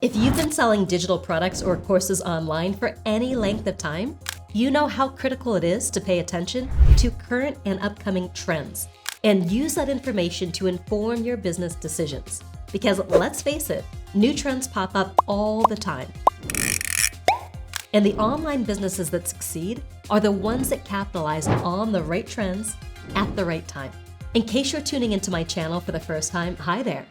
If you've been selling digital products or courses online for any length of time, you know how critical it is to pay attention to current and upcoming trends and use that information to inform your business decisions. Because let's face it, new trends pop up all the time. And the online businesses that succeed are the ones that capitalize on the right trends at the right time. In case you're tuning into my channel for the first time, hi there.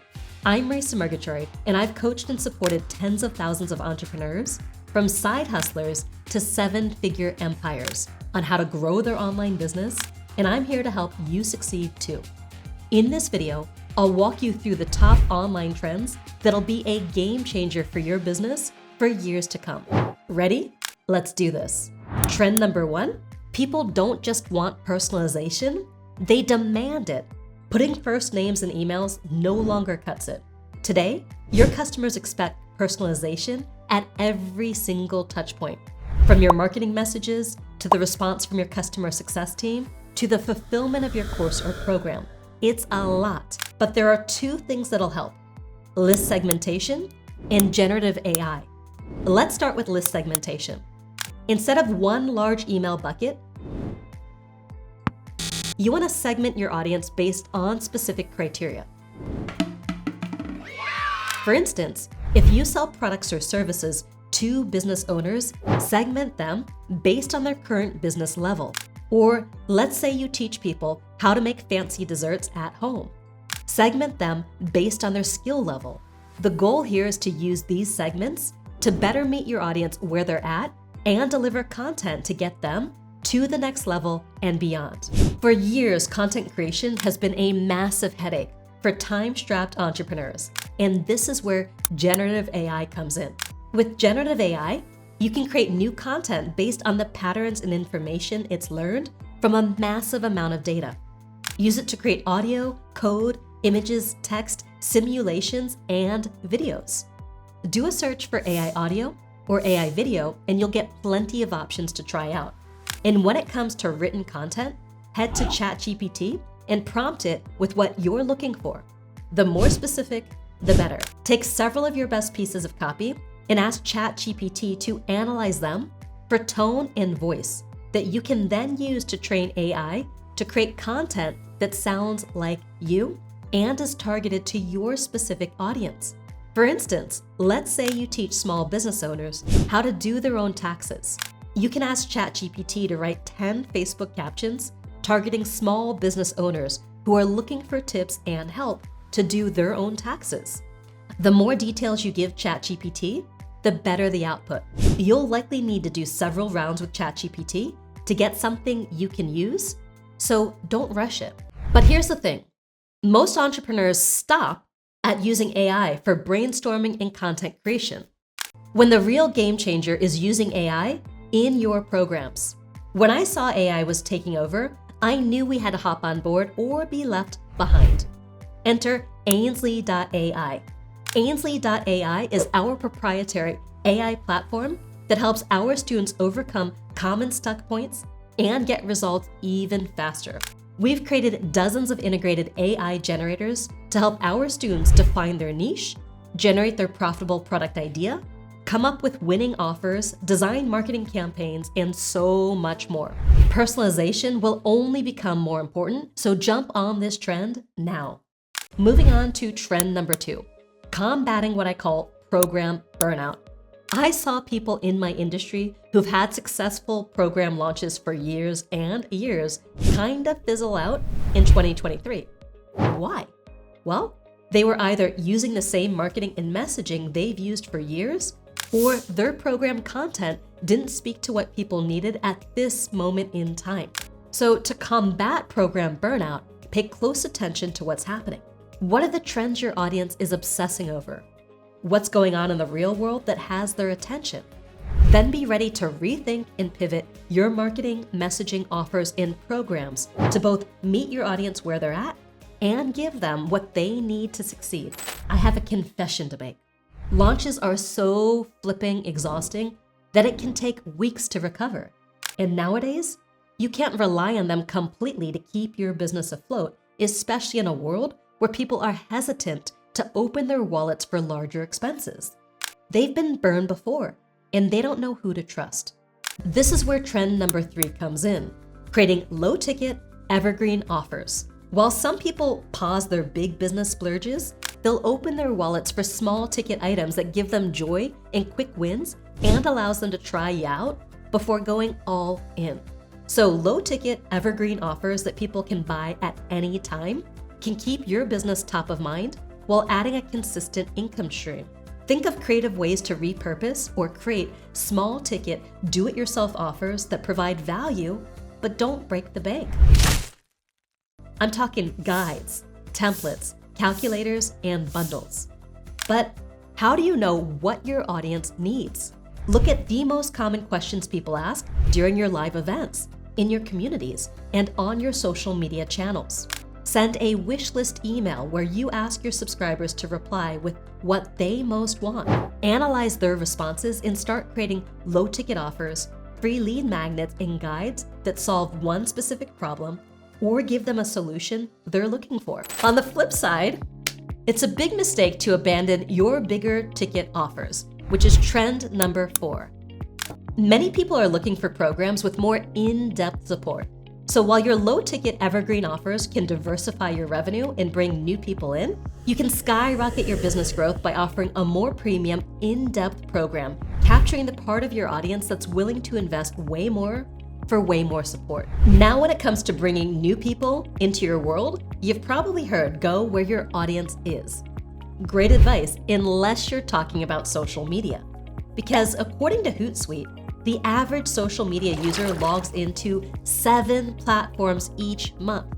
I'm Marisa Murgatroyd, and I've coached and supported tens of thousands of entrepreneurs, from side hustlers to seven-figure empires, on how to grow their online business, and I'm here to help you succeed too. In this video, I'll walk you through the top online trends that'll be a game changer for your business for years to come. Ready? Let's do this. Trend number 1, people don't just want personalization, they demand it. Putting first names in emails no longer cuts it. Today, your customers expect personalization at every single touch point. From your marketing messages, to the response from your customer success team, to the fulfillment of your course or program. It's a lot, but there are 2 things that'll help: list segmentation and generative AI. Let's start with list segmentation. Instead of one large email bucket, you want to segment your audience based on specific criteria. For instance, if you sell products or services to business owners, segment them based on their current business level. Or let's say you teach people how to make fancy desserts at home. Segment them based on their skill level. The goal here is to use these segments to better meet your audience where they're at and deliver content to get them to the next level and beyond. For years, content creation has been a massive headache for time-strapped entrepreneurs, and this is where generative AI comes in. With generative AI, you can create new content based on the patterns and information it's learned from a massive amount of data. Use it to create audio, code, images, text, simulations, and videos. Do a search for AI audio or AI video, and you'll get plenty of options to try out. And when it comes to written content, head to ChatGPT and prompt it with what you're looking for. The more specific, the better. Take several of your best pieces of copy and ask ChatGPT to analyze them for tone and voice that you can then use to train AI to create content that sounds like you and is targeted to your specific audience. For instance, let's say you teach small business owners how to do their own taxes. You can ask ChatGPT to write 10 Facebook captions targeting small business owners who are looking for tips and help to do their own taxes. The more details you give ChatGPT, the better the output. You'll likely need to do several rounds with ChatGPT to get something you can use, so don't rush it. But here's the thing. Most entrepreneurs stop at using AI for brainstorming and content creation, when the real game changer is using AI in your programs. When I saw AI was taking over, I knew we had to hop on board or be left behind. Enter Ainsley.ai. Ainsley.ai is our proprietary AI platform that helps our students overcome common stuck points and get results even faster. We've created dozens of integrated AI generators to help our students define their niche, generate their profitable product idea, come up with winning offers, design marketing campaigns, and so much more. Personalization will only become more important, so jump on this trend now. Moving on to trend number 2, combating what I call program burnout. I saw people in my industry who've had successful program launches for years and years kind of fizzle out in 2023. Why? Well, they were either using the same marketing and messaging they've used for years, or their program content didn't speak to what people needed at this moment in time. So to combat program burnout, pay close attention to what's happening. What are the trends your audience is obsessing over? What's going on in the real world that has their attention? Then be ready to rethink and pivot your marketing, messaging, offers, and programs to both meet your audience where they're at and give them what they need to succeed. I have a confession to make. Launches are so flipping exhausting that it can take weeks to recover. And nowadays, you can't rely on them completely to keep your business afloat, especially in a world where people are hesitant to open their wallets for larger expenses. They've been burned before, and they don't know who to trust. This is where trend number 3 comes in, creating low-ticket, evergreen offers. While some people pause their big business splurges, they'll open their wallets for small-ticket items that give them joy and quick wins and allows them to try you out before going all in. So low-ticket, evergreen offers that people can buy at any time can keep your business top of mind while adding a consistent income stream. Think of creative ways to repurpose or create small-ticket, do-it-yourself offers that provide value but don't break the bank. I'm talking guides, templates, calculators, and bundles. But how do you know what your audience needs? Look at the most common questions people ask during your live events, in your communities, and on your social media channels. Send a wish list email where you ask your subscribers to reply with what they most want. Analyze their responses and start creating low-ticket offers, free lead magnets, and guides that solve one specific problem or give them a solution they're looking for. On the flip side, it's a big mistake to abandon your bigger ticket offers, which is trend number 4. Many people are looking for programs with more in-depth support. So while your low-ticket evergreen offers can diversify your revenue and bring new people in, you can skyrocket your business growth by offering a more premium, in-depth program, capturing the part of your audience that's willing to invest way more for way more support. Now, when it comes to bringing new people into your world, you've probably heard go where your audience is. Great advice, unless you're talking about social media. Because according to Hootsuite, the average social media user logs into 7 platforms each month.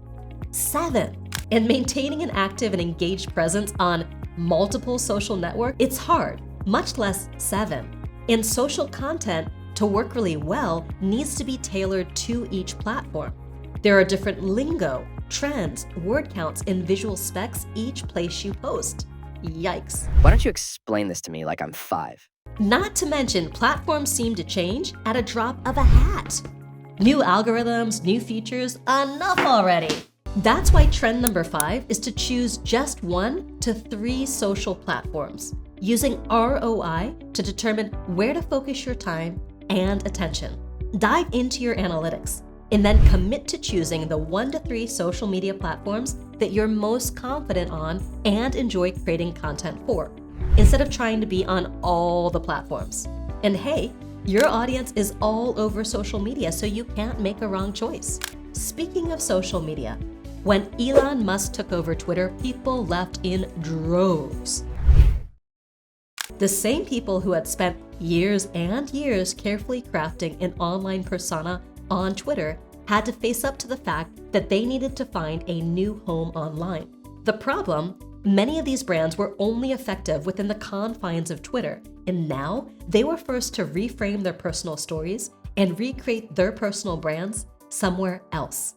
7! And maintaining an active and engaged presence on multiple social networks, it's hard, much less 7. And social content, to work really well, needs to be tailored to each platform. There are different lingo, trends, word counts, and visual specs each place you post. Yikes. Why don't you explain this to me like I'm 5? Not to mention, platforms seem to change at a drop of a hat. New algorithms, new features, enough already. That's why trend number 5 is to choose just 1 to 3 social platforms, using ROI to determine where to focus your time and attention. Dive into your analytics and then commit to choosing the 1 to 3 social media platforms that you're most confident on and enjoy creating content for, instead of trying to be on all the platforms. And hey, your audience is all over social media, so you can't make a wrong choice. Speaking of social media, when Elon Musk took over Twitter, people left in droves. The same people who had spent years and years carefully crafting an online persona on Twitter had to face up to the fact that they needed to find a new home online. The problem, many of these brands were only effective within the confines of Twitter, and now they were forced to reframe their personal stories and recreate their personal brands somewhere else.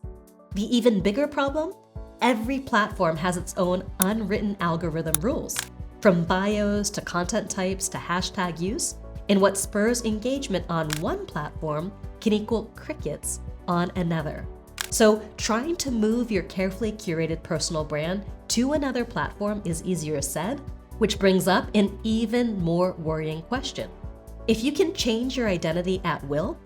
The even bigger problem? Every platform has its own unwritten algorithm rules, from bios to content types to hashtag use, and what spurs engagement on one platform can equal crickets on another. So trying to move your carefully curated personal brand to another platform is easier said, which brings up an even more worrying question. If you can change your identity at will,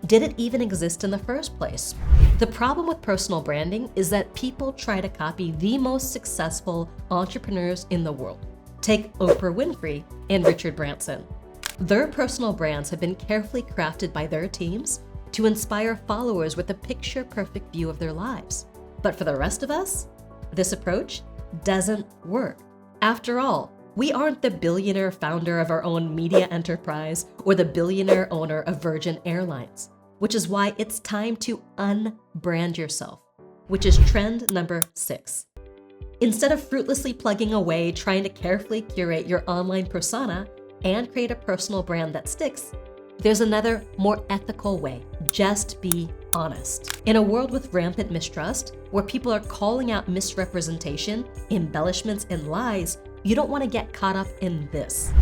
did it even exist in the first place? The problem with personal branding is that people try to copy the most successful entrepreneurs in the world. Take Oprah Winfrey and Richard Branson. Their personal brands have been carefully crafted by their teams to inspire followers with a picture-perfect view of their lives. But for the rest of us, this approach doesn't work. After all, we aren't the billionaire founder of our own media enterprise or the billionaire owner of Virgin Airlines, which is why it's time to unbrand yourself, which is trend number 6. Instead of fruitlessly plugging away trying to carefully curate your online persona and create a personal brand that sticks, there's another, more ethical way. Just be honest. In a world with rampant mistrust, where people are calling out misrepresentation, embellishments, and lies, you don't want to get caught up in this.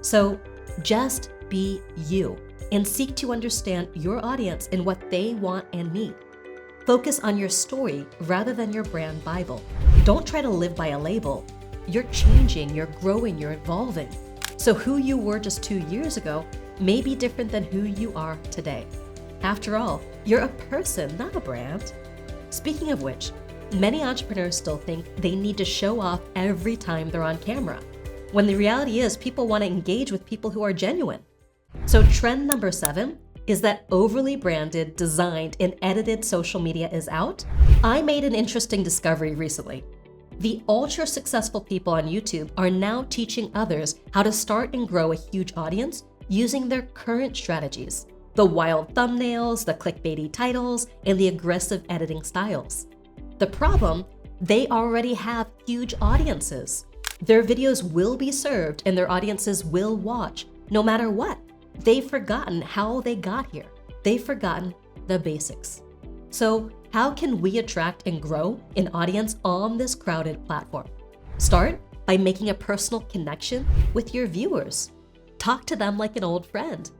So just be you and seek to understand your audience and what they want and need. Focus on your story rather than your brand Bible. Don't try to live by a label. You're changing, you're growing, you're evolving. So who you were just 2 years ago may be different than who you are today. After all, you're a person, not a brand. Speaking of which, many entrepreneurs still think they need to show off every time they're on camera, when the reality is people want to engage with people who are genuine. So trend number 7 is that overly branded, designed, and edited social media is out. I made an interesting discovery recently. The ultra successful people on YouTube are now teaching others how to start and grow a huge audience using their current strategies. The wild thumbnails, the clickbaity titles, and the aggressive editing styles. The problem, they already have huge audiences. Their videos will be served and their audiences will watch, no matter what. They've forgotten how they got here. They've forgotten the basics. So how can we attract and grow an audience on this crowded platform? Start by making a personal connection with your viewers. Talk to them like an old friend.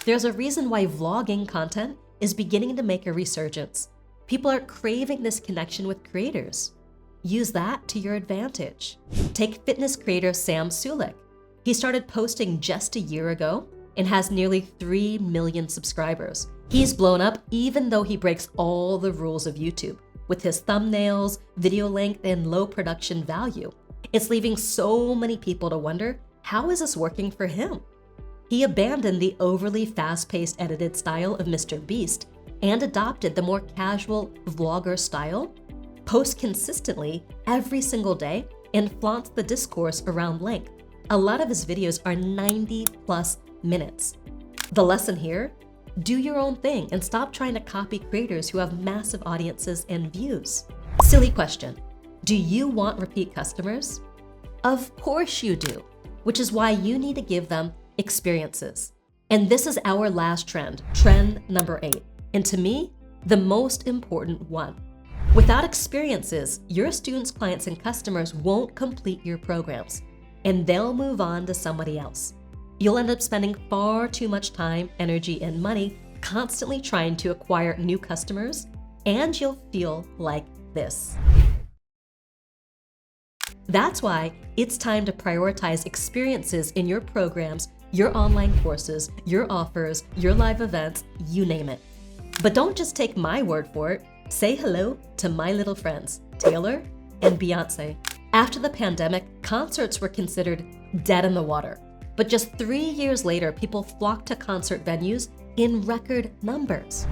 There's a reason why vlogging content is beginning to make a resurgence. People are craving this connection with creators. Use that to your advantage. Take fitness creator Sam Sulek. He started posting just a year ago and has nearly 3 million subscribers. He's blown up even though he breaks all the rules of YouTube with his thumbnails, video length, and low production value. It's leaving so many people to wonder, how is this working for him? He abandoned the overly fast-paced edited style of Mr. Beast and adopted the more casual vlogger style, posts consistently every single day, and flaunts the discourse around length. A lot of his videos are 90+ minutes. The lesson here, do your own thing and stop trying to copy creators who have massive audiences and views. Silly question, do you want repeat customers? Of course you do, which is why you need to give them experiences. And this is our last trend, trend number 8. And to me, the most important one. Without experiences, your students, clients, and customers won't complete your programs, and they'll move on to somebody else. You'll end up spending far too much time, energy, and money constantly trying to acquire new customers, and you'll feel like this. That's why it's time to prioritize experiences in your programs, your online courses, your offers, your live events, you name it. But don't just take my word for it. Say hello to my little friends, Taylor and Beyonce. After the pandemic, concerts were considered dead in the water. But just 3 years later, people flocked to concert venues in record numbers.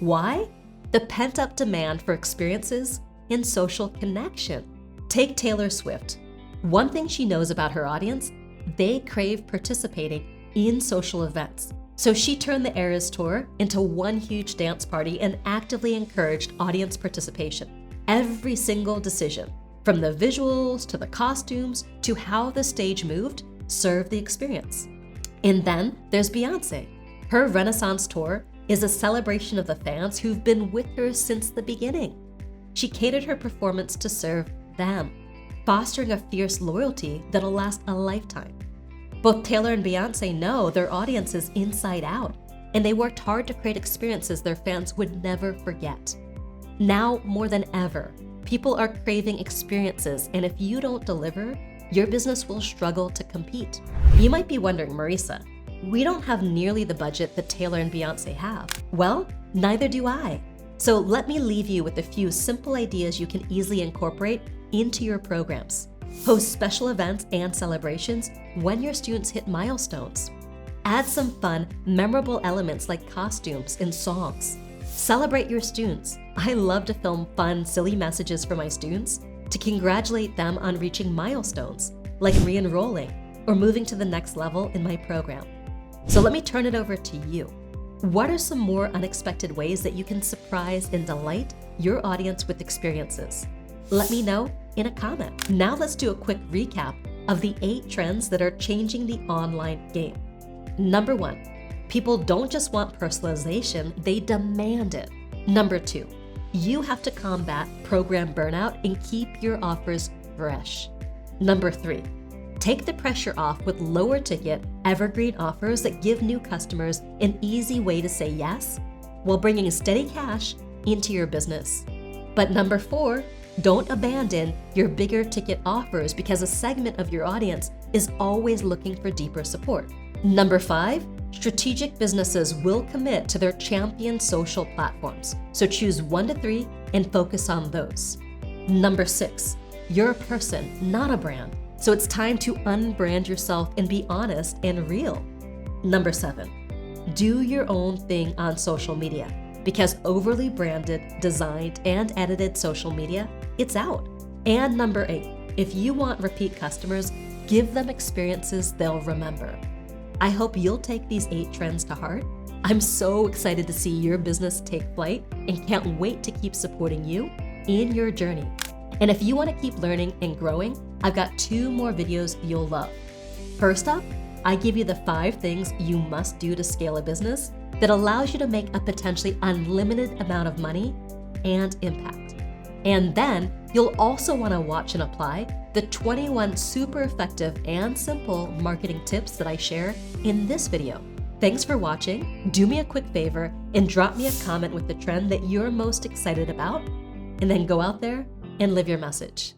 Why? The pent-up demand for experiences and social connection. Take Taylor Swift. One thing she knows about her audience, they crave participating in social events. So she turned the Eras Tour into one huge dance party and actively encouraged audience participation. Every single decision, from the visuals to the costumes to how the stage moved, served the experience. And then there's Beyonce. Her Renaissance Tour is a celebration of the fans who've been with her since the beginning. She catered her performance to serve them, fostering a fierce loyalty that'll last a lifetime. Both Taylor and Beyonce know their audience is inside out, and they worked hard to create experiences their fans would never forget. Now more than ever, people are craving experiences, and if you don't deliver, your business will struggle to compete. You might be wondering, Marisa, we don't have nearly the budget that Taylor and Beyonce have. Well, neither do I. So let me leave you with a few simple ideas you can easily incorporate into your programs. Host special events and celebrations when your students hit milestones. Add some fun, memorable elements like costumes and songs. Celebrate your students. I love to film fun, silly messages for my students to congratulate them on reaching milestones, like re-enrolling or moving to the next level in my program. So let me turn it over to you. What are some more unexpected ways that you can surprise and delight your audience with experiences? Let me know in a comment. Now let's do a quick recap of the 8 trends that are changing the online game. Number 1, people don't just want personalization, they demand it. Number 2, you have to combat program burnout and keep your offers fresh. Number 3, take the pressure off with lower ticket, evergreen offers that give new customers an easy way to say yes while bringing steady cash into your business. But number 4, Don't abandon your bigger ticket offers because a segment of your audience is always looking for deeper support. Number 5, strategic businesses will commit to their champion social platforms. So choose 1 to 3 and focus on those. Number 6, you're a person, not a brand. So it's time to unbrand yourself and be honest and real. Number 7, do your own thing on social media because overly branded, designed, and edited social media, it's out. And number 8, if you want repeat customers, give them experiences they'll remember. I hope you'll take these 8 trends to heart. I'm so excited to see your business take flight and can't wait to keep supporting you in your journey. And if you want to keep learning and growing, I've got 2 more videos you'll love. First up, I give you the 5 things you must do to scale a business that allows you to make a potentially unlimited amount of money and impact. And then you'll also want to watch and apply the 21 super effective and simple marketing tips that I share in this video. Thanks for watching. Do me a quick favor and drop me a comment with the trend that you're most excited about, and then go out there and live your message.